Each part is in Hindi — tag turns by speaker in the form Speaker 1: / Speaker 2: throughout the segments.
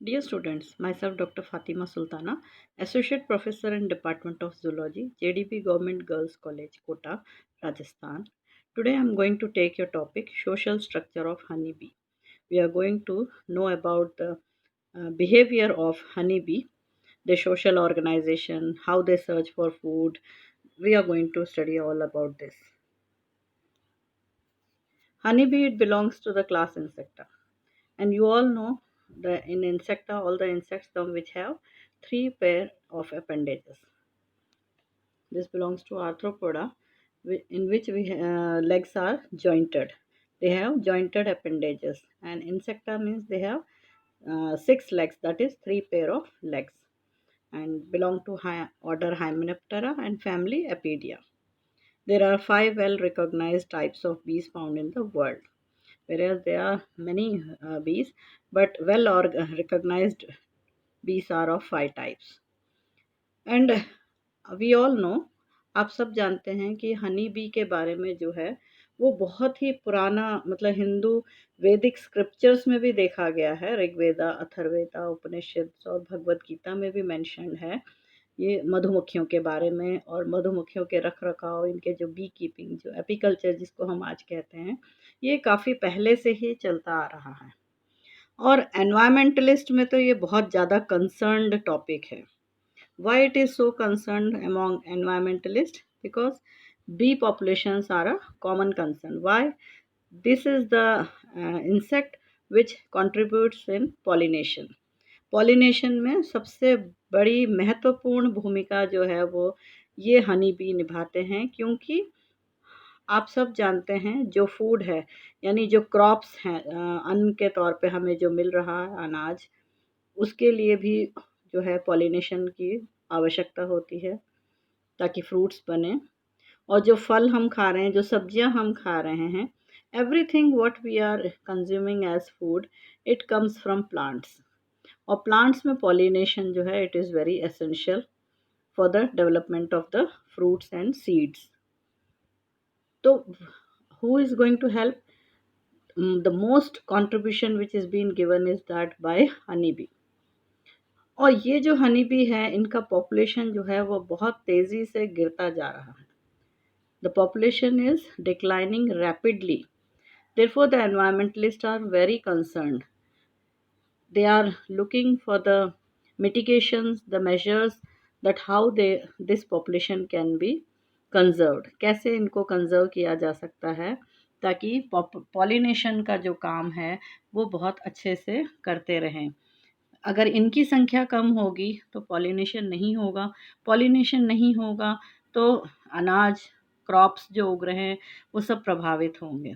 Speaker 1: Dear students, myself Dr. Fatima Sultana, Associate Professor in Department of Zoology, JDP Government Girls College, Kota, Rajasthan. Today I am going to take your topic, social structure of honeybee. We are going to know about the behavior of honeybee, their social organization, how they search for food. We are going to study all about this. Honeybee, it belongs to the class Insecta. And you all know the in insecta all the insects come which have three pair of appendages. This belongs to arthropoda, in which legs are jointed. They have jointed appendages, and insecta means they have six legs, that is three pair of legs, and belong to order Hymenoptera and family Apidia. There are five well recognized types of bees found in the world, whereas there are many bees, but recognized bees are of five types. And we all know, आप सब जानते हैं कि हनी बी के बारे में जो है वो बहुत ही पुराना, मतलब हिंदू वैदिक स्क्रिप्चर्स में भी देखा गया है। ऋग्वेदा, अथर्ववेदा, उपनिषद और भगवत गीता में भी मेंशन है ये मधुमक्खियों के बारे में, और मधुमक्खियों के रख रखाव, इनके जो बी कीपिंग, जो एपिकल्चर जिसको हम आज कहते हैं, ये काफ़ी पहले से ही चलता आ रहा है। और एनवायरमेंटलिस्ट में तो ये बहुत ज़्यादा कंसर्न्ड टॉपिक है। Why it is so concerned among environmentalists? Because bee populations are a common concern. Why? This is the insect which contributes in pollination. Pollination में सबसे बड़ी महत्वपूर्ण भूमिका जो है वो ये हनी बी निभाते हैं, क्योंकि आप सब जानते हैं जो फूड है, यानी जो क्रॉप्स हैं, अन्न के तौर पे हमें जो मिल रहा है अनाज, उसके लिए भी जो है पॉलिनेशन की आवश्यकता होती है ताकि फ्रूट्स बने। और जो फल हम खा रहे हैं, जो सब्जियां हम खा रहे हैं, everything what we are consuming as food, it comes from plants. और प्लांट्स में पॉलिनेशन जो है it is very essential for the development of the fruits and seeds. तो who is going to help? The most contribution which is being given is that by honeybee. और ये जो हनी बी है, इनका पॉपुलेशन जो है वो बहुत तेज़ी से गिरता जा रहा है। The population is declining rapidly, therefore the environmentalist are very concerned. They are looking for the mitigations, the measures, that how they this population can be conserved. कैसे इनको कंजर्व किया जा सकता है ताकि पॉलिनेशन का जो काम है वो बहुत अच्छे से करते रहें। अगर इनकी संख्या कम होगी तो पॉलिनेशन नहीं होगा, पॉलिनेशन नहीं होगा तो अनाज, क्रॉप्स जो उग रहे हैं वो सब प्रभावित होंगे।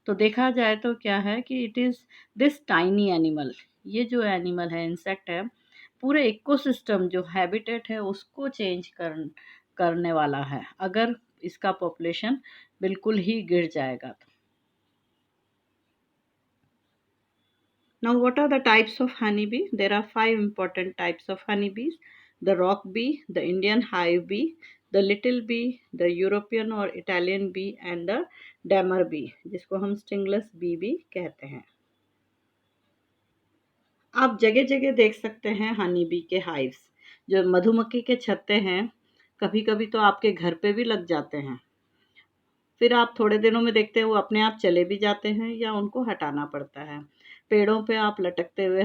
Speaker 1: तो देखा जाए तो क्या है कि it is this tiny animal, ये जो एनिमल है, इंसेक्ट है, पूरे इकोसिस्टम जो हैबिटेट है उसको चेंज करने वाला है, अगर इसका पॉपुलेशन बिल्कुल ही गिर जाएगा तो। Now, what are the types of honeybee? There are five important types of honeybees: the rock bee, the Indian hive bee, the little bee, the European or Italian bee, and the damer bee, जिसको हम stingless bee भी कहते हैं। आप जगह जगह देख सकते हैं हनी बी के हाइव्स, जो मधुमक्खी के छत्ते हैं, कभी कभी तो आपके घर पे भी लग जाते हैं। फिर आप थोड़े दिनों में देखते हैं वो अपने आप चले भी जाते हैं या उनको हटाना पड़ता है। पेड़ों पे आप लटकते हुए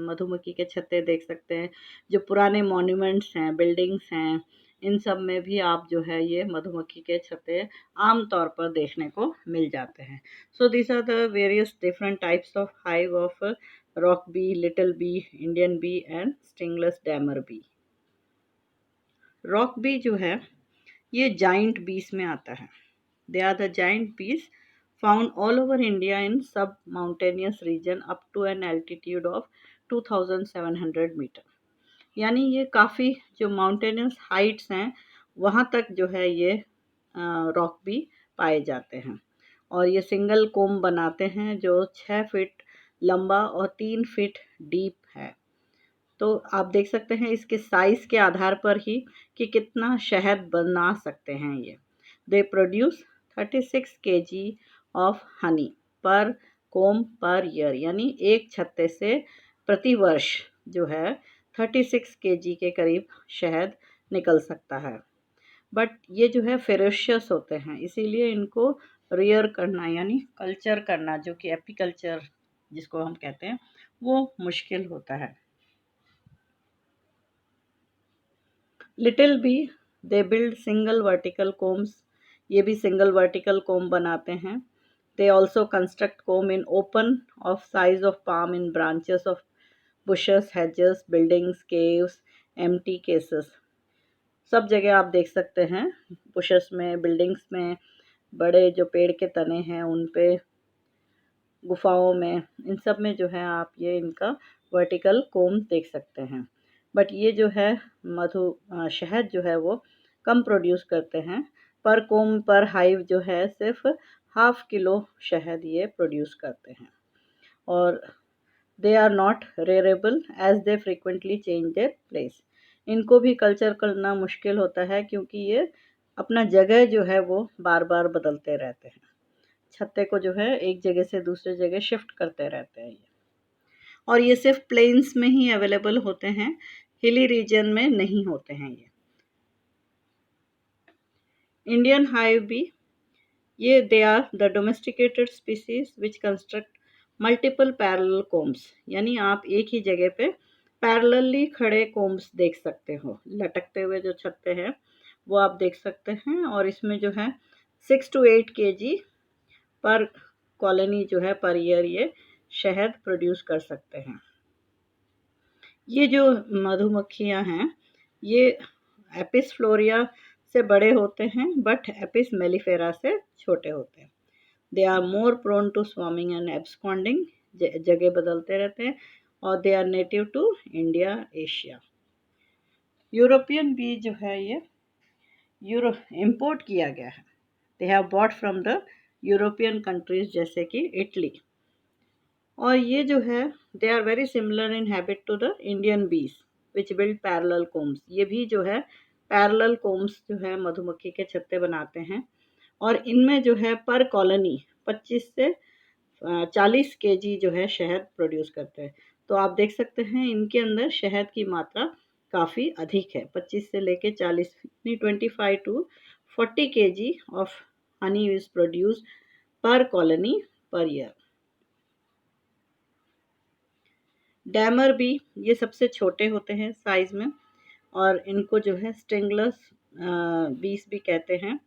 Speaker 1: मधुमक्खी के छत्ते देख सकते हैं। जो पुराने मॉन्यूमेंट्स हैं, बिल्डिंग्स हैं, इन सब में भी आप जो है ये मधुमक्खी के छत्ते आम तौर पर देखने को मिल जाते हैं। So this are the various different types of hive of rock bee, little bee, Indian bee and stingless dammar bee. Rock bee जो है ये जाइंट बीस में आता है। They are the giant bees found all over India in sub-mountainous region up to an altitude of 2700 metre. यानी ये काफ़ी जो माउंटेनियस हाइट्स हैं वहाँ तक जो है ये रॉक बी पाए जाते हैं। और ये सिंगल कोम बनाते हैं जो 6 फीट लंबा और 3 फीट डीप है। तो आप देख सकते हैं इसके साइज़ के आधार पर ही कि कितना शहद बना सकते हैं ये। They produce 36 kg of honey पर कोम पर ईयर, यानी एक छत्ते से प्रति वर्ष जो है 36 केजी के करीब शहद निकल सकता है। बट ये जो है फेरोशियस होते हैं, इसीलिए इनको रियर करना यानी कल्चर करना, जो कि एपीकल्चर जिसको हम कहते हैं, वो मुश्किल होता है। Little bee they build single vertical combs, ये भी सिंगल वर्टिकल कोम बनाते हैं। They also construct comb in open of size of palm in branches of bushes, hedges, buildings, caves, empty cases. सब जगह आप देख सकते हैं, बुशेस में, बिल्डिंग्स में, बड़े जो पेड़ के तने हैं उन पे, गुफाओं में, इन सब में जो है आप ये इनका वर्टिकल कोम देख सकते हैं। बट ये जो है शहद जो है वो कम प्रोड्यूस करते हैं। पर कोम पर हाइव जो है सिर्फ 1/2 किलो शहद ये प्रोड्यूस करते हैं। और they are not rearable as they frequently change their place. इनको भी कल्चर करना मुश्किल होता है क्योंकि ये अपना जगह जो है वो बार बार बदलते रहते हैं। छत्ते को जो है एक जगह से दूसरे जगह शिफ्ट करते रहते हैं ये। और ये सिर्फ प्लेन्स में ही अवेलेबल होते हैं, हिली रीजन में नहीं होते हैं ये। इंडियन हाइव बी, ये they are the domesticated species which construct multiple parallel combs, यानी आप एक ही जगह पे पैरेलली खड़े कोम्स देख सकते हो। लटकते हुए जो छत्ते हैं वो आप देख सकते हैं। और इसमें जो है 6 to 8 kg पर कॉलोनी जो है पर ईयर ये शहद प्रोड्यूस कर सकते हैं। ये जो मधुमक्खियाँ हैं ये एपिस फ्लोरिया से बड़े होते हैं बट एपिस मेलिफेरा से छोटे होते हैं। They are more prone to swarming and absconding, जगह बदलते रहते हैं। और they are native to India, Asia. European bee जो है ये इम्पोर्ट किया गया है। They have bought from the European countries जैसे कि इटली। और ये जो है they are very similar in habit to the Indian bees which build parallel combs. ये भी जो है पैरेलल कोम्स जो है मधुमक्खी के छत्ते बनाते हैं। और इनमें जो है पर कॉलोनी 25 से 40 केजी जो है शहद प्रोड्यूस करते हैं। तो आप देख सकते हैं इनके अंदर शहद की मात्रा काफ़ी अधिक है, 25 से लेके 40, 25 to 40 KG of honey is produce पर कॉलोनी पर ईयर। डैमर भी, ये सबसे छोटे होते हैं साइज़ में और इनको जो है स्टिंगलेस बीस भी कहते हैं।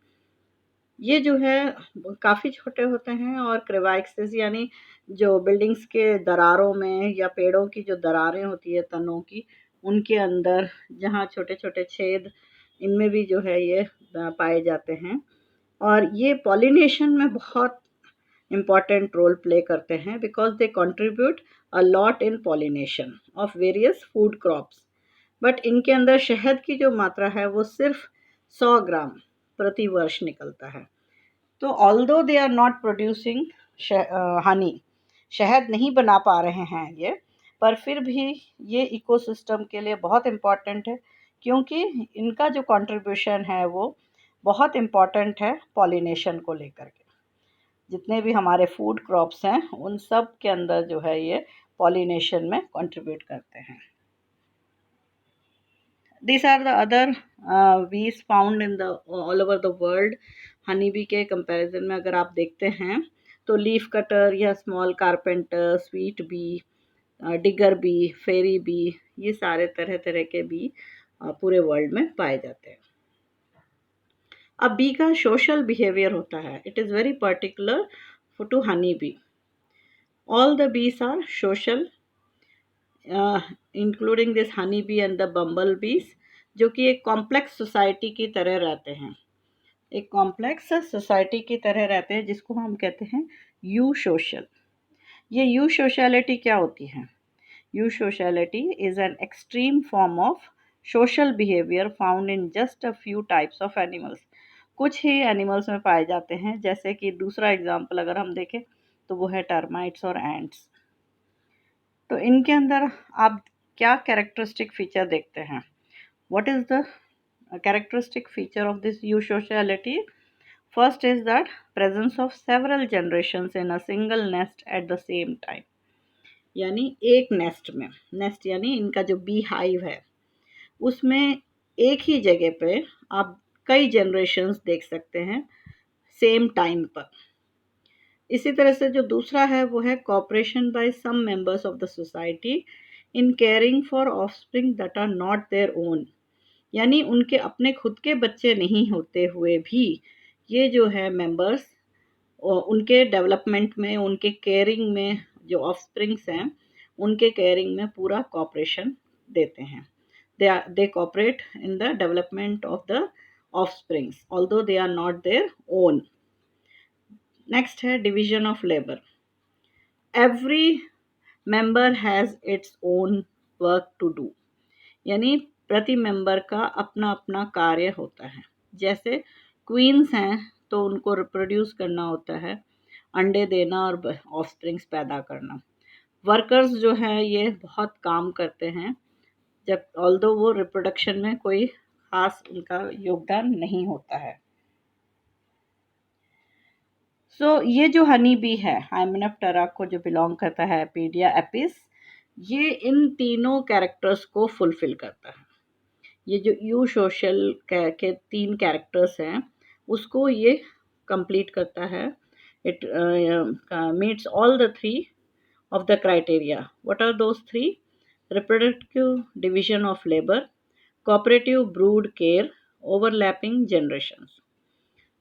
Speaker 1: ये जो है काफ़ी छोटे होते हैं और क्रेवाइक्सिस यानी जो बिल्डिंग्स के दरारों में या पेड़ों की जो दरारें होती है तनों की, उनके अंदर जहाँ छोटे-छोटे छेद, इनमें भी जो है ये पाए जाते हैं। और ये पॉलिनेशन में बहुत इम्पॉर्टेंट रोल प्ले करते हैं because they contribute a lot in pollination of various food crops. But इनके अंदर शहद की जो मात्रा है वो सिर्फ 100 ग्राम प्रति वर्ष निकलता है। तो although they are not producing honey, शहद नहीं बना पा रहे हैं ये, पर फिर भी ये इकोसिस्टम के लिए बहुत इम्पॉर्टेंट है क्योंकि इनका जो कंट्रीब्यूशन है वो बहुत इम्पॉर्टेंट है पॉलिनेशन को लेकर के। जितने भी हमारे फूड क्रॉप्स हैं उन सब के अंदर जो है ये पॉलिनेशन में कंट्रीब्यूट करते हैं। These are the other bees found in the all over the world. Honey bee के कंपैरिजन में अगर आप देखते हैं तो लीफ कटर या small carpenter, sweet bee, digger bee, fairy bee, ये सारे तरह तरह के बी पूरे वर्ल्ड में पाए जाते हैं। अब बी का सोशल बिहेवियर होता है, it is very particular for to honey bee. All the bees are social including this honey bee and the bumble bees, जो कि एक कॉम्प्लेक्स सोसाइटी की तरह रहते हैं। एक कॉम्प्लेक्स सोसाइटी की तरह रहते हैं जिसको हम कहते हैं यू सोशल। ये यू सोशलिटी क्या होती है? You sociality is an extreme form of social behaviour found in just a few types of animals. कुछ ही एनिमल्स में पाए जाते हैं, जैसे कि दूसरा एग्जाम्पल अगर हम देखें तो वो है टर्माइट्स और एंट्स। तो इनके अंदर आप क्या कैरेक्टरिस्टिक फीचर देखते हैं? What is the characteristic feature of this eusociality? First is that presence of several generations in a single nest at the same time. यानी एक नेस्ट में, नेस्ट यानी इनका जो बी हाइव है उसमें एक ही जगह पे आप कई जनरेशन्स देख सकते हैं सेम टाइम पर। इसी तरह से जो दूसरा है वो है cooperation by some members of the society in caring for offspring that are not their own, यानी उनके अपने खुद के बच्चे नहीं होते हुए भी ये जो है मेंबर्स उनके डेवलपमेंट में, उनके केयरिंग में, जो ऑफस्प्रिंग्स हैं उनके केयरिंग में पूरा कॉपरेशन देते हैं। they cooperate in the development of the offsprings although they are not their own. Next है division of labor. Every member has its own work to do, यानी प्रति मेंबर का अपना अपना कार्य होता है। जैसे क्वींस हैं तो उनको रिप्रोड्यूस करना होता है, अंडे देना और ऑफस्प्रिंग्स पैदा करना। वर्कर्स जो है ये बहुत काम करते हैं, जब ऑल्दो वो रिप्रोडक्शन में कोई खास उनका योगदान नहीं होता है। ये जो हनी बी है हाइमेनोप्टेरा को जो बिलोंग करता है एपीडिया एपिस, ये इन तीनों कैरेक्टर्स को फुलफिल करता है। ये जो यू सोशल के 3 कैरेक्टर्स हैं उसको ये कंप्लीट करता है। It meets all the 3 of the criteria. What are those 3? Reproductive division of labor, cooperative brood care, overlapping generations.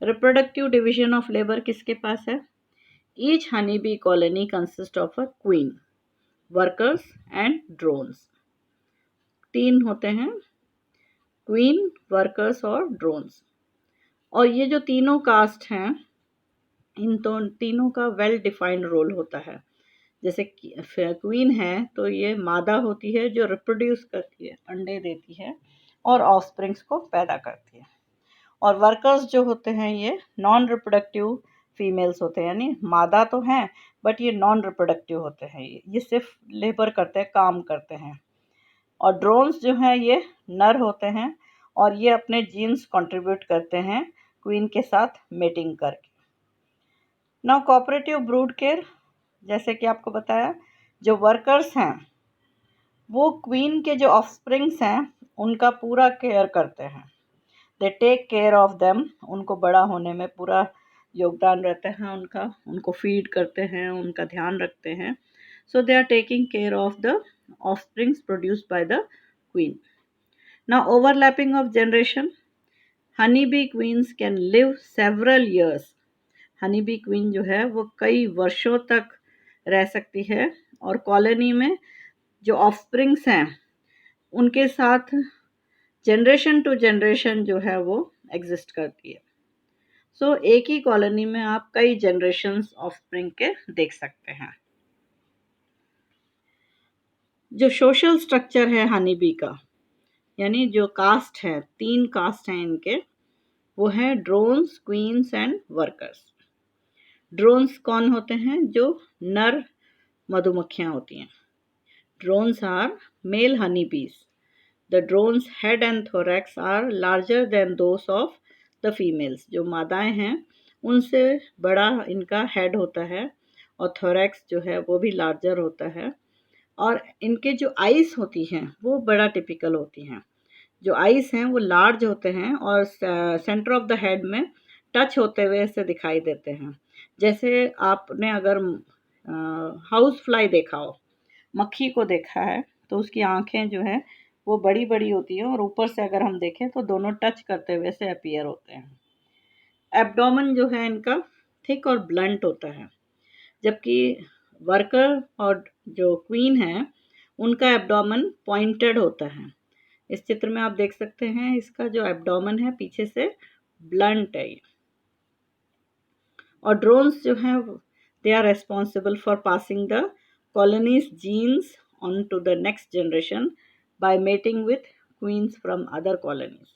Speaker 1: Reproductive division of labor किसके पास है? Each honeybee colony consists of a queen, workers and drones. 3 होते हैं, क्वीन, वर्कर्स और ड्रोन्स। और ये जो तीनों कास्ट हैं इन तीनों का वेल डिफाइंड रोल होता है। जैसे क्वीन है तो ये मादा होती है जो रिप्रोड्यूस करती है, अंडे देती है और ऑफस्प्रिंग्स को पैदा करती है। और वर्कर्स जो होते हैं ये नॉन रिप्रोडक्टिव फीमेल्स होते हैं, यानी मादा तो हैं बट ये नॉन रिप्रोडक्टिव होते हैं, ये सिर्फ लेबर करते हैं, काम करते हैं। और ड्रोन्स जो हैं ये नर होते हैं और ये अपने जीन्स कंट्रीब्यूट करते हैं क्वीन के साथ मेटिंग करके। नाउ कोऑपरेटिव ब्रूड केयर, जैसे कि आपको बताया जो वर्कर्स हैं वो क्वीन के जो ऑफस्प्रिंग्स हैं उनका पूरा केयर करते हैं। They take care of them, उनको बड़ा होने में पूरा योगदान रहता है उनका, उनको फीड करते हैं, उनका ध्यान रखते हैं। So they are taking care of the offsprings produced by the queen. Now overlapping of generation, honey bee queens can live several years. Honey bee queen जो है वो कई वर्षों तक रह सकती है और कॉलोनी में जो ऑफस्प्रिंग्स हैं उनके साथ जनरेशन टू जनरेशन जो है वो एग्जिस्ट करती है। एक ही कॉलोनी में आप कई जनरेशन्स ऑफस्प्रिंग के देख सकते हैं। जो सोशल स्ट्रक्चर है हनी बी का, यानी जो कास्ट है, 3 कास्ट हैं इनके, वो है drones, queen's and workers. Drones कौन होते हैं? जो नर मधुमक्खियाँ होती हैं। Drones are male honeybees. The drone's head and thorax are larger than those of the females. जो मादाएं हैं उनसे बड़ा इनका हेड होता है और थोरैक्स जो है वो भी लार्जर होता है। और इनके जो आइज़ होती हैं वो बड़ा टिपिकल होती हैं। जो आइज़ हैं वो लार्ज होते हैं और सेंटर ऑफ द हेड में टच होते हुए ऐसे दिखाई देते हैं। जैसे आपने अगर हाउस फ्लाई देखा हो, मक्खी को देखा है, तो उसकी आंखें जो है वो बड़ी बड़ी होती हैं और ऊपर से अगर हम देखें तो दोनों टच करते हुए से अपीयर होते हैं। एब्डोमेन जो है इनका थिक और ब्लंट होता है, जबकि वर्कर और जो क्वीन है उनका एब्डोमेन पॉइंटेड होता है। इस चित्र में आप देख सकते हैं इसका जो एब्डोमेन है पीछे से ब्लंट है। और ड्रोन्स जो हैं they are responsible for passing the colonies genes on to the next generation by mating with queens from other colonies.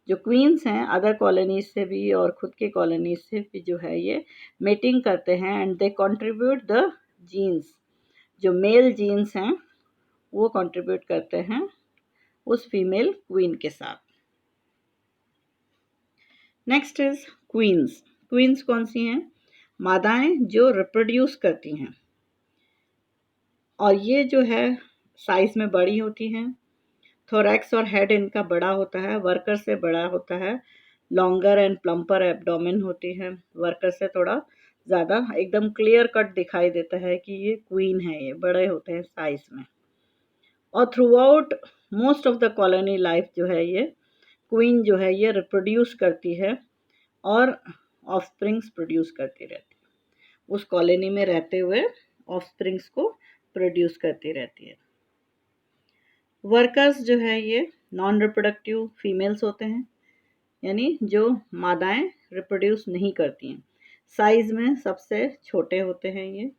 Speaker 1: जो क्वींस हैं अदर कॉलोनीज से भी और खुद के कॉलोनीज से भी जो है ये मेटिंग करते हैं and they contribute the genes. जो मेल जीन्स हैं वो कंट्रीब्यूट करते हैं उस फीमेल क्वीन के साथ। Next is queen's. क्वींस कौन सी हैं? मादाएं जो रिप्रोड्यूस करती हैं। और ये जो है साइज़ में बड़ी होती हैं। थोरैक्स और हेड इनका बड़ा होता है, वर्कर से बड़ा होता है। लॉन्गर एंड प्लम्पर एब्डोमेन होती है, वर्कर से थोड़ा ज़्यादा एकदम क्लियर कट दिखाई देता है कि ये क्वीन है, ये बड़े होते हैं साइज़ में। और through out most of the colony life जो है ये क्वीन जो है ये रिप्रोड्यूस करती है और ऑफस्प्रिंग्स प्रोड्यूस करती रहती है। उस कॉलोनी में रहते हुए ऑफस्प्रिंग्स को प्रोड्यूस करती रहती है। वर्कर्स जो है ये नॉन रिप्रोडक्टिव फीमेल्स होते हैं, यानी जो मादाएं रिप्रोड्यूस नहीं करती हैं। साइज़ में सबसे छोटे होते हैं ये।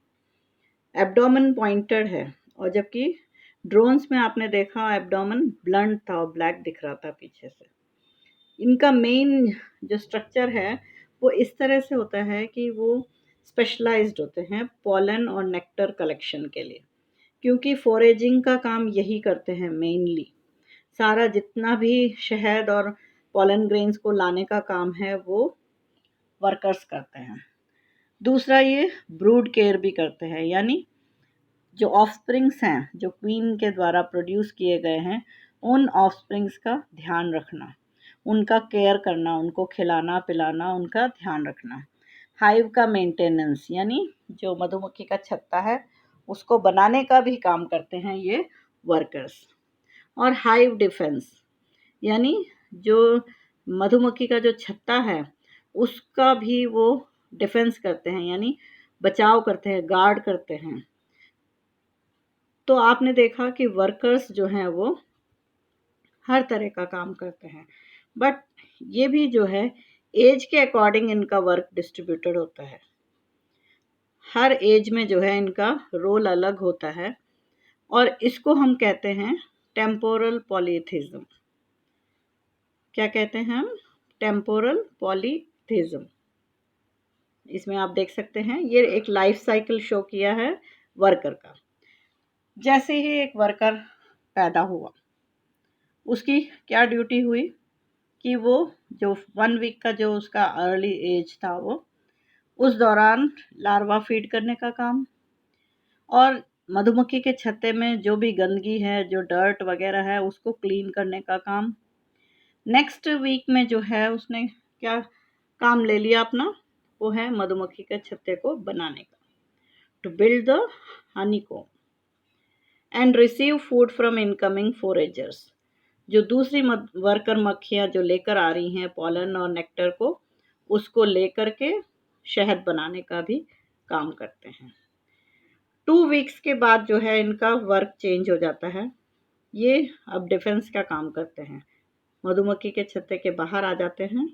Speaker 1: एब्डोमेन पॉइंटेड है, और जबकि ड्रोन्स में आपने देखा एब्डोमेन ब्लंट था और ब्लैक दिख रहा था पीछे से। इनका मेन जो स्ट्रक्चर है वो इस तरह से होता है कि वो स्पेशलाइज्ड होते हैं पॉलन और नेक्टर कलेक्शन के लिए, क्योंकि फोरेजिंग का काम यही करते हैं मेनली। सारा जितना भी शहद और पॉलन ग्रेन्स को लाने का काम है वो वर्कर्स करते हैं। दूसरा ये ब्रूड केयर भी करते हैं, यानी जो ऑफस्प्रिंग्स हैं जो क्वीन के द्वारा प्रोड्यूस किए गए हैं उन ऑफस्प्रिंग्स का ध्यान रखना, उनका केयर करना, उनको खिलाना पिलाना, उनका ध्यान रखना। हाइव का मेंटेनेंस, यानी जो मधुमक्खी का छत्ता है उसको बनाने का भी काम करते हैं ये वर्कर्स। और हाइव डिफेंस, यानी जो मधुमक्खी का जो छत्ता है उसका भी वो डिफेंस करते हैं, यानी बचाव करते हैं, गार्ड करते हैं। तो आपने देखा कि वर्कर्स जो हैं वो हर तरह का काम करते हैं, बट ये भी जो है एज के अकॉर्डिंग इनका वर्क डिस्ट्रीब्यूटेड होता है। हर एज में जो है इनका रोल अलग होता है, और इसको हम कहते हैं टेम्पोरल पॉलीथिज्म। क्या कहते हैं हम? टेम्पोरल पॉलीथिज्म। इसमें आप देख सकते हैं ये एक लाइफ साइकिल शो किया है वर्कर का। जैसे ही एक वर्कर पैदा हुआ उसकी क्या ड्यूटी हुई कि वो जो 1 वीक का जो उसका अर्ली एज था वो उस दौरान लार्वा फीड करने का काम, और मधुमक्खी के छत्ते में जो भी गंदगी है, जो डर्ट वगैरह है, उसको क्लीन करने का काम। नेक्स्ट वीक में जो है उसने क्या काम ले लिया अपना, वो है मधुमक्खी के छत्ते को बनाने का, to build the honey comb and receive food from incoming foragers. जो दूसरी वर्कर मक्खियाँ जो लेकर आ रही हैं पॉलन और नेक्टर को, उसको लेकर के शहद बनाने का भी काम करते हैं। 2 वीक्स के बाद जो है इनका वर्क चेंज हो जाता है। ये अब डिफेंस का काम करते हैं, मधुमक्खी के छत्ते के बाहर आ जाते हैं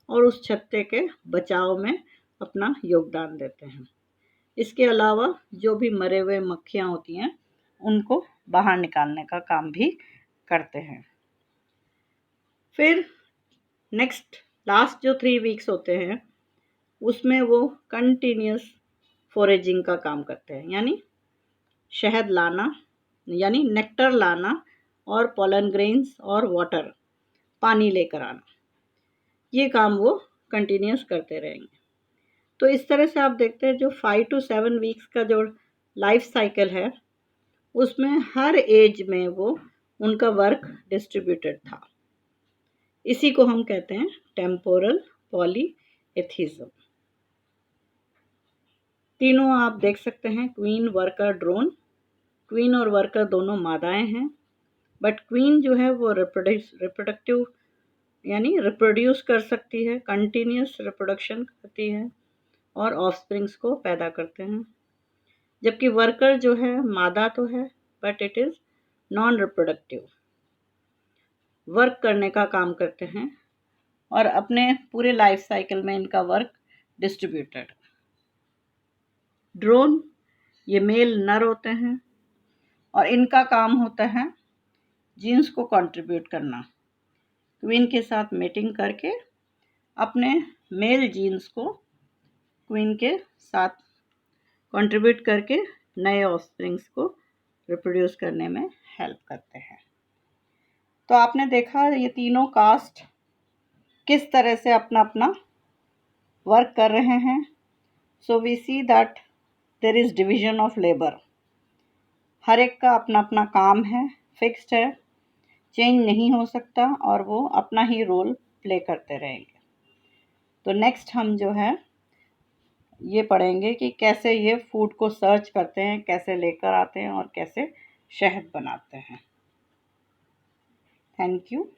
Speaker 1: और उस छत्ते के बचाव में अपना योगदान देते हैं। इसके अलावा जो भी मरे हुए मक्खियाँ होती हैं उनको बाहर निकालने का काम भी करते हैं। फिर नेक्स्ट लास्ट जो 3 वीक्स होते हैं उसमें वो कंटिन्यूस फोरेजिंग का काम करते हैं, यानी शहद लाना, यानी नेक्टर लाना, और पॉलन ग्रेन्स और वाटर पानी लेकर आना। ये काम वो कंटिन्यूस करते रहेंगे। तो इस तरह से आप देखते हैं जो 5 to 7 वीक्स का जो लाइफ साइकिल है उसमें हर एज में वो उनका वर्क डिस्ट्रीब्यूटेड था। इसी को हम कहते हैं टेम्पोरल पॉलीएथिज्म। तीनों आप देख सकते हैं, क्वीन, वर्कर, ड्रोन। क्वीन और वर्कर दोनों मादाएं हैं, बट क्वीन जो है वो रिप्रोडक्टिव यानी रिप्रोड्यूस कर सकती है, कंटिन्यूस रिप्रोडक्शन करती है और ऑफस्प्रिंग्स को पैदा करते हैं। जबकि वर्कर जो है मादा तो है but it is non reproductive, work करने का काम करते हैं और अपने पूरे लाइफ साइकिल में इनका वर्क डिस्ट्रीब्यूटेड। ड्रोन ये मेल नर होते हैं और इनका काम होता है जीन्स को कंट्रीब्यूट करना, क्वीन के साथ मीटिंग करके अपने मेल जीन्स को क्वीन के साथ कंट्रीब्यूट करके नए ऑफस्प्रिंग्स को रिप्रोड्यूस करने में हेल्प करते हैं। तो आपने देखा ये तीनों कास्ट किस तरह से अपना अपना वर्क कर रहे हैं। So we see that there is division of labour. हर एक का अपना अपना काम है, फिक्स्ड है, चेंज नहीं हो सकता और वो अपना ही रोल प्ले करते रहेंगे। तो नेक्स्ट हम जो है ये पढ़ेंगे कि कैसे ये फूड को सर्च करते हैं, कैसे लेकर आते हैं और कैसे शहद बनाते हैं। Thank you.